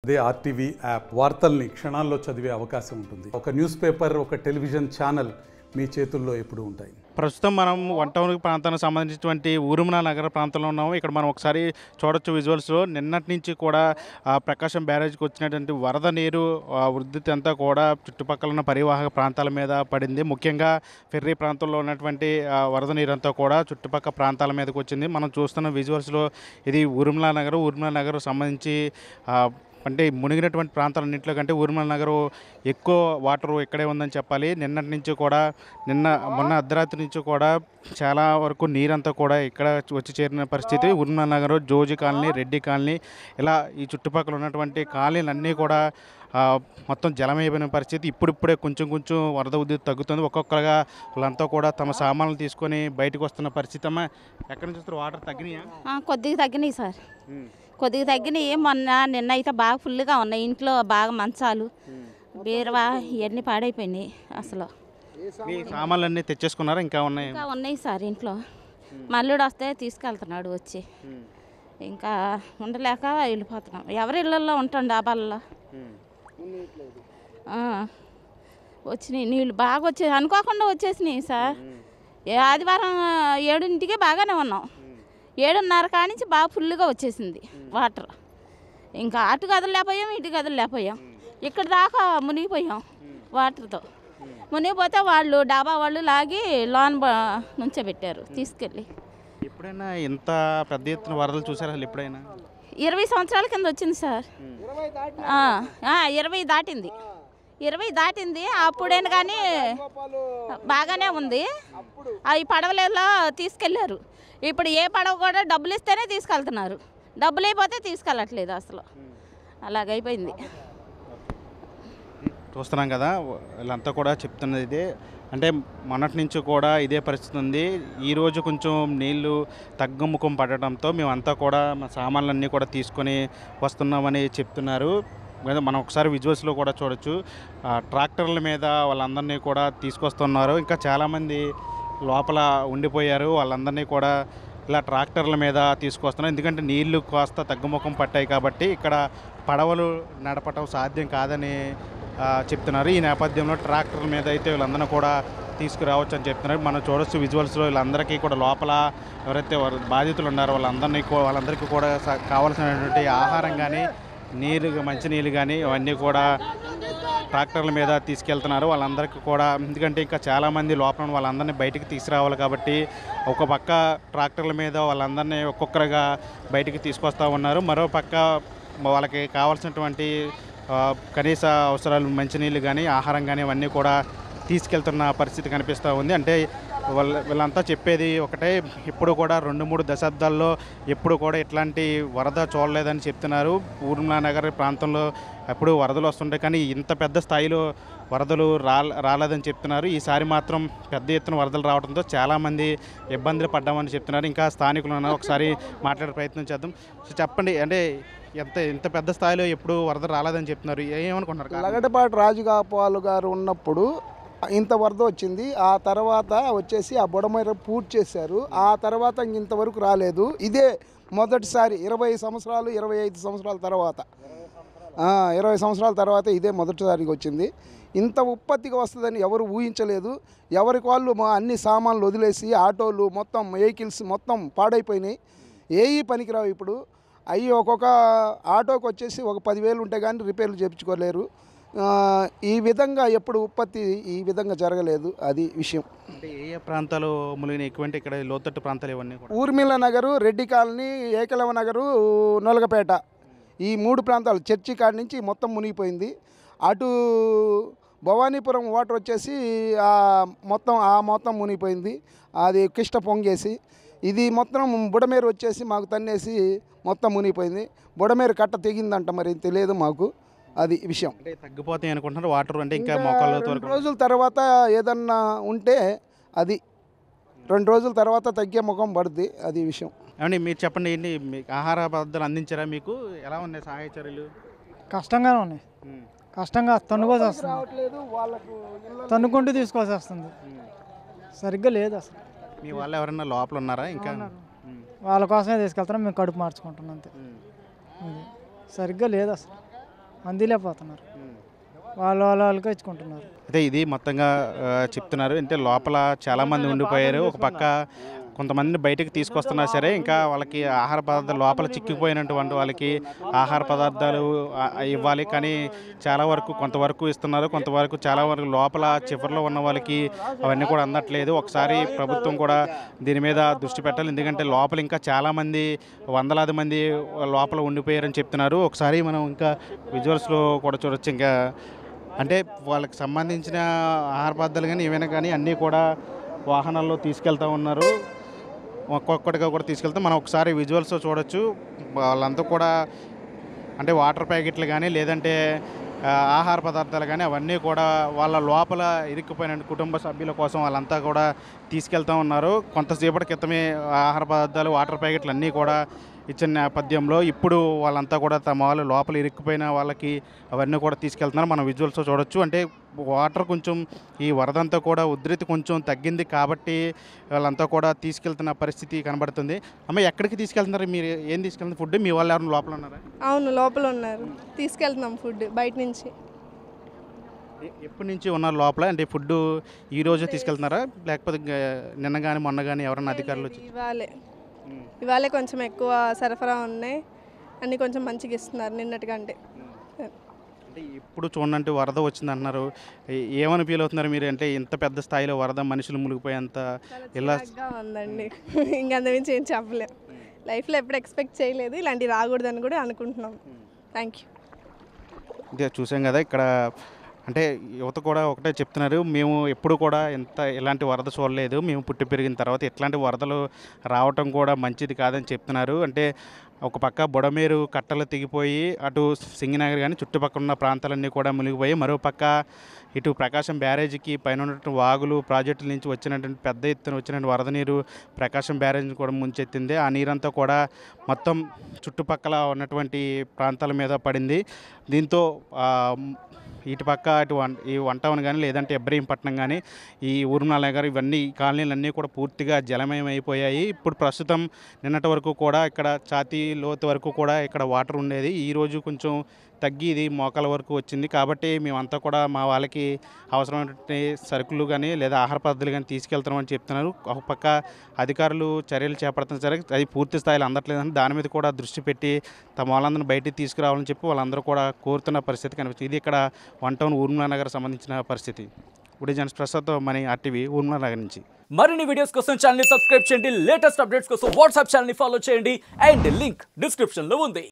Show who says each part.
Speaker 1: అదే RTV app వార్తల్ని క్షణాల్లో చదివే అవకాశం ఉంటుంది. ఒక న్యూస్ పేపర్, ఒక టెలివిజన్ ఛానల్ మీ చేతుల్లో ఎప్పుడూ ఉంటాయి.
Speaker 2: ప్రస్తుతం మనం వన్ టౌన్ ప్రాంతానికి సంబంధించినటువంటి ఊరుమల నగర ప్రాంతంలో ఉన్నాము. ఇక్కడ మనం ఒకసారి చూడొచ్చు విజువల్స్లో. నిన్నటి నుంచి కూడా ప్రకాశం బ్యారేజ్కి వచ్చినటువంటి వరద నీరు ఉధృతి అంతా కూడా చుట్టుపక్కల ఉన్న పరివాహక ప్రాంతాల మీద పడింది. ముఖ్యంగా ఫెర్రీ ప్రాంతంలో ఉన్నటువంటి వరద నీరు అంతా కూడా చుట్టుపక్కల ప్రాంతాల మీదకి వచ్చింది. మనం చూస్తున్న విజువల్స్లో ఇది ఊరుమల నగర్ సంబంధించి అంటే మునిగినటువంటి ప్రాంతాలన్నింటిలో కంటే ఊరుమల నగరు ఎక్కువ వాటర్ ఇక్కడే ఉందని చెప్పాలి. నిన్నటి నుంచి కూడా మొన్న అర్ధరాత్రి నుంచి కూడా చాలా వరకు నీరంతా కూడా ఇక్కడ వచ్చి చేరిన పరిస్థితి. ఊరుమల నగరు, జోజి కాలనీ, రెడ్డి కాలనీ, ఇలా ఈ చుట్టుపక్కల ఉన్నటువంటి కాలనీలన్నీ కూడా మొత్తం జలమైపోయిన పరిస్థితి. ఇప్పుడిప్పుడే కొంచెం వరద ఉధృతి తగ్గుతుంది. ఒక్కొక్కరుగా వాళ్ళంతా కూడా తమ సామాన్లు తీసుకొని బయటకు వస్తున్న పరిస్థితి. అమ్మా, ఎక్కడి నుంచి వస్తారు? వాటర్ తగ్గినాయా?
Speaker 3: కొద్దిగా తగ్గినాయి సార్, కొద్దిగా తగ్గినాయి. నిన్న అయితే బాగా ఫుల్గా ఉన్నాయి. ఇంట్లో బాగా మంచాలు, బీరువా ఇవన్నీ పాడైపోయినాయి. అసలు
Speaker 2: సామాన్లు అన్నీ తెచ్చేసుకున్నారా? ఇంకా
Speaker 3: ఉన్నాయి సార్ ఇంట్లో. మల్లుడు వస్తే తీసుకెళ్తున్నాడు వచ్చి. ఇంకా ఉండలేక వెళ్ళిపోతున్నాం. ఎవరి ఇళ్ళల్లో ఉంటాం, డాబాల్లో వచ్చినాయి నీళ్ళు. బాగా వచ్చేసి అనుకోకుండా వచ్చేసినాయి సార్. ఆదివారం 7ంటికే బాగానే ఉన్నాం. 7:30 కానించి బాగా ఫుల్గా వచ్చేసింది వాటర్. ఇంకా అటు కదలలేకపోయాం, ఇటు కదలలేకపోయాం. ఇక్కడ దాకా మునిగిపోయాం వాటర్తో. మునిగిపోతే వాళ్ళు డాబా వాళ్ళు లాగి లోన్ నుంచే పెట్టారు తీసుకెళ్ళి.
Speaker 2: ఎప్పుడైనా ఇంత పెద్ద ఎత్తున వరదలు చూసారా అసలు ఎప్పుడైనా?
Speaker 3: 20 సంవత్సరాల కింద వచ్చింది సార్. 20 దాటింది. 20 దాటింది. అప్పుడైనా కానీ బాగానే ఉంది. అవి పడవలలో తీసుకెళ్ళారు. ఇప్పుడు ఏ పడవ కూడా డబ్బులు ఇస్తేనే తీసుకెళ్తున్నారు. డబ్బులు అయిపోతే తీసుకెళ్ళట్లేదు అసలు. అలాగైపోయింది.
Speaker 2: చూస్తున్నాం కదా, వీళ్ళంతా కూడా చెప్తున్నది ఇదే. అంటే మొన్నటి నుంచి కూడా ఇదే పరిస్థితి ఉంది. ఈరోజు కొంచెం నీళ్లు తగ్గుముఖం పడటంతో మేమంతా కూడా మా సామాన్లన్నీ కూడా తీసుకొని వస్తున్నామని చెప్తున్నారు. మనం ఒకసారి విజువల్స్లో కూడా చూడొచ్చు. ట్రాక్టర్ల మీద వాళ్ళందరినీ కూడా తీసుకొస్తున్నారు. ఇంకా చాలామంది లోపల ఉండిపోయారు. వాళ్ళందరినీ కూడా ఇలా ట్రాక్టర్ల మీద తీసుకొస్తున్నారు. ఎందుకంటే నీళ్లు కాస్త తగ్గుముఖం పట్టాయి కాబట్టి ఇక్కడ పడవలు నడపటం సాధ్యం కాదని చెప్తున్నారు. ఈ నేపథ్యంలో ట్రాక్టర్ల మీద అయితే వీళ్ళందరినీ కూడా తీసుకురావచ్చు అని చెప్తున్నారు. మనం చూడొచ్చు విజువల్స్లో. వీళ్ళందరికీ కూడా లోపల ఎవరైతే బాధితులు ఉన్నారో వాళ్ళందరికీ కూడా కావాల్సినటువంటి ఆహారం కానీ, మంచినీళ్ళు కానీ అవన్నీ కూడా ట్రాక్టర్ల మీద తీసుకెళ్తున్నారు. వాళ్ళందరికీ కూడా, ఎందుకంటే ఇంకా చాలామంది లోపల వాళ్ళందరినీ బయటికి తీసుకురావాలి కాబట్టి ఒక పక్క ట్రాక్టర్ల మీద వాళ్ళందరినీ ఒక్కొక్కరుగా బయటికి తీసుకొస్తూ ఉన్నారు. మరో పక్క వాళ్ళకి కావాల్సినటువంటి కనీస అవసరాలు మంచినీళ్ళు కానీ, ఆహారం కానీ అవన్నీ కూడా తీసుకెళ్తున్న పరిస్థితి కనిపిస్తూ ఉంది. అంటే వీళ్ళంతా చెప్పేది ఒకటే, ఇప్పుడు కూడా 2-3 దశాబ్దాల్లో ఎప్పుడు కూడా ఇట్లాంటి వరద చూడలేదని చెప్తున్నారు. ఊరుమల నగర్ ప్రాంతంలో ఎప్పుడు వరదలు వస్తుంటాయి కానీ ఇంత పెద్ద స్థాయిలో వరదలు రాలేదని చెప్తున్నారు. ఈసారి మాత్రం పెద్ద ఎత్తున వరదలు రావడంతో చాలామంది ఇబ్బందులు పడ్డామని చెప్తున్నారు. ఇంకా స్థానికులు ఉన్నారు, ఒకసారి మాట్లాడే ప్రయత్నం చేద్దాం. సో చెప్పండి, అంటే ఇంత పెద్ద స్థాయిలో ఎప్పుడు వరద రాలేదని చెప్తున్నారు, ఏమనుకుంటున్నారు?
Speaker 4: లగడపాటి రాజగోపాల్ గారు ఉన్నప్పుడు ఇంత వరద వచ్చింది. ఆ తర్వాత వచ్చేసి ఆ బుడమేర పూర్తి చేశారు. ఆ తర్వాత ఇంతవరకు రాలేదు. ఇదే మొదటిసారి 20 సంవత్సరాలు 25 సంవత్సరాల తర్వాత 20 సంవత్సరాల తర్వాత ఇదే మొదటిసారిగా వచ్చింది. ఇంత ఉత్పత్తిగా వస్తుందని ఎవరు ఊహించలేదు. ఎవరికి వాళ్ళు అన్ని సామాన్లు వదిలేసి ఆటోలు మొత్తం వెహికల్స్ మొత్తం పాడైపోయినాయి. ఏఈ పనికిరావు ఇప్పుడు. అవి ఒక్కొక్క ఆటోకి వచ్చేసి ఒక 10,000 ఉంటే కానీ రిపేర్లు చేయించుకోలేరు. ఈ విధంగా ఎప్పుడు ఉత్పత్తి ఈ విధంగా జరగలేదు. అది విషయం.
Speaker 2: అంటే ఏ ప్రాంతాలు మునిగిన ఎక్కువంటే ఇక్కడ లోతట్టు ప్రాంతాలు ఇవన్నీ కూడా
Speaker 4: ఊర్మిళ నగరు, రెడ్డి కాలనీ, ఏకలవ నగరు, నొలగపేట, ఈ 3 ప్రాంతాలు చర్చి కాడి నుంచి మొత్తం మునిగిపోయింది. అటు భవానీపురం వాటర్ వచ్చేసి మొత్తం మునిగిపోయింది. అది కిష్ట పొంగేసి ఇది మొత్తం బుడమేరు వచ్చేసి మాకు తన్నేసి మొత్తం మునిగిపోయింది. బుడమేరు కట్ట తెగిందంట, మరి తెలియదు మాకు. అది విషయం.
Speaker 2: అంటే తగ్గిపోతాయి అనుకుంటున్నారు వాటర్, అంటే ఇంకా మోకాళ్ళ
Speaker 4: 2 రోజుల తర్వాత ఏదన్నా ఉంటే అది 2 రోజుల తర్వాత తగ్గే ముఖం పడుద్ది. అది విషయం.
Speaker 2: ఏమండి మీరు చెప్పండి, ఏంటి మీకు ఆహార పదార్థాలు అందించారా? మీకు ఎలా ఉన్నాయి సహాయ చర్యలు?
Speaker 5: కష్టంగానే ఉన్నాయి. కష్టంగా తన్నుకోవాల్సి వస్తుంది, తన్నుకుంటూ తీసుకోవాల్సి వస్తుంది. సరిగ్గా లేదు అసలు.
Speaker 2: మీ వాళ్ళు ఎవరైనా లోపల ఉన్నారా? ఇంకా
Speaker 5: వాళ్ళ కోసమే తీసుకెళ్తున్నాం, మేము కడుపు మార్చుకుంటున్నాం అంతే. సరిగ్గా లేదు అసలు. అందిలేకపోతున్నారు. వాళ్ళకే ఇచ్చుకుంటున్నారు.
Speaker 2: అయితే ఇది మొత్తంగా చెప్తున్నారు. అంటే లోపల చాలామంది ఉండిపోయారు. ఒక పక్క కొంతమందిని బయటకు తీసుకొస్తున్నా సరే ఇంకా వాళ్ళకి ఆహార పదార్థాలు లోపల చిక్కిపోయినటువంటి వాళ్ళకి ఆహార పదార్థాలు ఇవ్వాలి. కానీ చాలా వరకు కొంతవరకు ఇస్తున్నారు, కొంతవరకు చాలా వరకు లోపల చివరిలో ఉన్న వాళ్ళకి అవన్నీ కూడా అందట్లేదు. ఒకసారి ప్రభుత్వం కూడా దీని మీద దృష్టి పెట్టాలి. ఎందుకంటే లోపల ఇంకా చాలామంది వందలాది మంది లోపల ఉండిపోయారని చెప్తున్నారు. ఒకసారి మనం ఇంకా విజువల్స్లో కూడా చూడొచ్చు. ఇంకా అంటే వాళ్ళకి సంబంధించిన ఆహార పదార్థాలు కానీ ఏవైనా కానీ అన్నీ కూడా వాహనాల్లో తీసుకెళ్తూ ఉన్నారు. ఒక్కొక్కటిగా కూడా తీసుకెళ్తే మనం ఒకసారి విజువల్స్ చూడొచ్చు. వాళ్ళంతా కూడా అంటే వాటర్ ప్యాకెట్లు కానీ లేదంటే ఆహార పదార్థాలు కానీ అవన్నీ కూడా వాళ్ళ లోపల ఇరుక్కుపోయిన కుటుంబ సభ్యుల కోసం వాళ్ళంతా కూడా తీసుకెళ్తూ ఉన్నారు. కొంతసేపటి క్రితమే ఆహార పదార్థాలు వాటర్ ప్యాకెట్లు అన్నీ కూడా ఇచ్చిన నేపథ్యంలో ఇప్పుడు వాళ్ళంతా కూడా తమ వాళ్ళు లోపల ఇరుక్కుపోయిన వాళ్ళకి అవన్నీ కూడా తీసుకెళ్తున్నారు. మనం విజువల్స్ చూడొచ్చు. అంటే వాటర్ కొంచెం ఈ వరదంతా కూడా ఉధృతి కొంచెం తగ్గింది కాబట్టి వాళ్ళంతా కూడా తీసుకెళ్తున్న పరిస్థితి కనబడుతుంది. అమ్మ ఎక్కడికి తీసుకెళ్తున్నారు? మీరు ఏం తీసుకెళ్తున్నారు? ఫుడ్ మీ వాళ్ళు ఎవరైనా లోపల ఉన్నారా?
Speaker 6: అవును, లోపల ఉన్నారు. తీసుకెళ్తున్నాం ఫుడ్ బయట నుంచి.
Speaker 2: ఎప్పటి నుంచి ఉన్నారు లోపల? అంటే ఫుడ్ ఈ రోజే తీసుకెళ్తున్నారా లేకపోతే నిన్న కానీ మొన్న కానీ ఎవరైనా అధికారులు వచ్చి?
Speaker 6: ఇవాళే కొంచెం ఎక్కువ సరఫరా ఉన్నాయి, అన్నీ కొంచెం మంచిగా ఇస్తున్నారు నిన్నటికంటే.
Speaker 2: అంటే ఇప్పుడు చూడండి వరద వచ్చింది అంటున్నారు. ఏమని ఫీల్ అవుతున్నారు మీరు? అంటే ఇంత పెద్ద స్థాయిలో వరద మనుషులు మునిగిపోయేంత ఇలా
Speaker 6: ఉందండి. ఇంకంతమించి ఏం చెప్పలేం. లైఫ్లో ఎప్పుడు ఎక్స్పెక్ట్ చేయలేదు, ఇలాంటివి రాకూడదని కూడా అనుకుంటున్నాం. Thank you.
Speaker 2: ఇదే చూసాం కదా ఇక్కడ. అంటే యువత కూడా ఒకటే చెప్తున్నారు, మేము ఎప్పుడు కూడా ఇలాంటి వరద చూడలేదు. మేము పుట్టి పెరిగిన తర్వాత ఇట్లాంటి వరదలు రావటం కూడా మంచిది కాదని చెప్తున్నారు. అంటే ఒక పక్క బుడమేరు కట్టలు తెగిపోయి అటు సింగనగర్ కానీ చుట్టుపక్కల ఉన్న ప్రాంతాలన్నీ కూడా మునిగిపోయి, మరోపక్క ఇటు ప్రకాశం బ్యారేజీకి పైన ఉన్నటువంటి వాగులు ప్రాజెక్టుల నుంచి వచ్చినటువంటి పెద్ద ఎత్తున వచ్చినటువంటి వరద నీరు ప్రకాశం బ్యారేజీని కూడా ముంచెత్తింది. ఆ నీరంతా కూడా మొత్తం చుట్టుపక్కల ఉన్నటువంటి ప్రాంతాల మీద పడింది. దీంతో ఇటు పక్క ఈ వన్ టౌన్ కానీ లేదంటే ఇబ్రహీంపట్నం కానీ ఈ ఊర్మిళ నగర్ ఇవన్నీ కాలనీలన్నీ కూడా పూర్తిగా జలమయం అయిపోయాయి. ఇప్పుడు ప్రస్తుతం నిన్నటి వరకు కూడా ఇక్కడ ఛాతీ లోతు వరకు కూడా ఇక్కడ వాటర్ ఉండేది. ఈరోజు కొంచెం తగ్గి ఇది మోకాల వరకు వచ్చింది. కాబట్టి మేమంతా కూడా మా వాళ్ళకి అవసరమైనటువంటి సరుకులు కానీ లేదా ఆహార పద్ధతులు కానీ తీసుకెళ్తున్నామని చెప్తున్నారు. ఒక పక్క అధికారులు చర్యలు చేపడుతున్నారు సరే, అది పూర్తి స్థాయిలో అందట్లేదని దాని మీద కూడా దృష్టి పెట్టి తమ వాళ్ళందరినీ బయటికి తీసుకురావాలని చెప్పి వాళ్ళందరూ కూడా కోరుతున్న పరిస్థితి కనిపిస్తుంది. ఇది ఇక్కడ వన్ టౌన్ ఊర్మిళ నగర్ సంబంధించిన పరిస్థితి. ఉడిజన్స్ ప్రసాద్ మనీ RTV ఊర్మిళ నగర్ నుంచి.
Speaker 7: మరిన్ని వీడియోస్ కోసం ఛానల్ సబ్స్క్రైబ్ చేయండి. లేటెస్ట్ అప్డేట్స్ కోసం వాట్సాప్ ఛానల్ ఫాలో చేయండి. అండ్ లింక్ డిస్క్రిప్షన్ లో ఉంది.